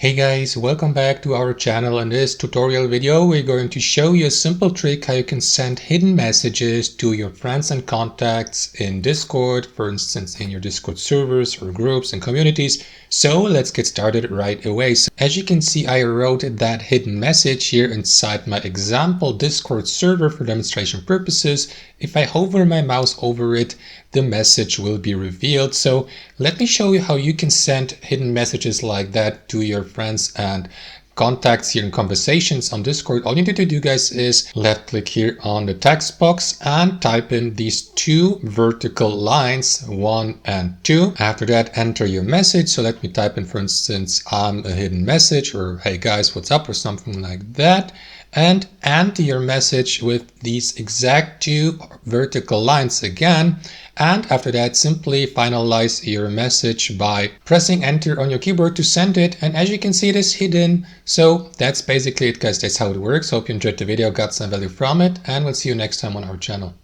Hey guys, welcome back to our channel. In this tutorial video, we're going to show you a simple trick how you can send hidden messages to your friends and contacts in Discord, for instance, in your Discord servers or groups and communities. So let's get started right away. So as you can see, I wrote that hidden message here inside my example Discord server for demonstration purposes. If I hover my mouse over it, the message will be revealed. So let me show you how you can send hidden messages like that to your friends and contacts here in conversations on Discord. All you need to do, guys, is left click here on the text box and type in these two vertical lines, 1 and 2. After that, enter your message. So let me type in, for instance, I'm a hidden message, or hey guys, what's up, or something like that. And enter your message with these exact two vertical lines again. And after that, simply finalize your message by pressing enter on your keyboard to send it. And as you can see, it is hidden. So that's basically it, guys. That's how it works. Hope you enjoyed the video, got some value from it, and we'll see you next time on our channel.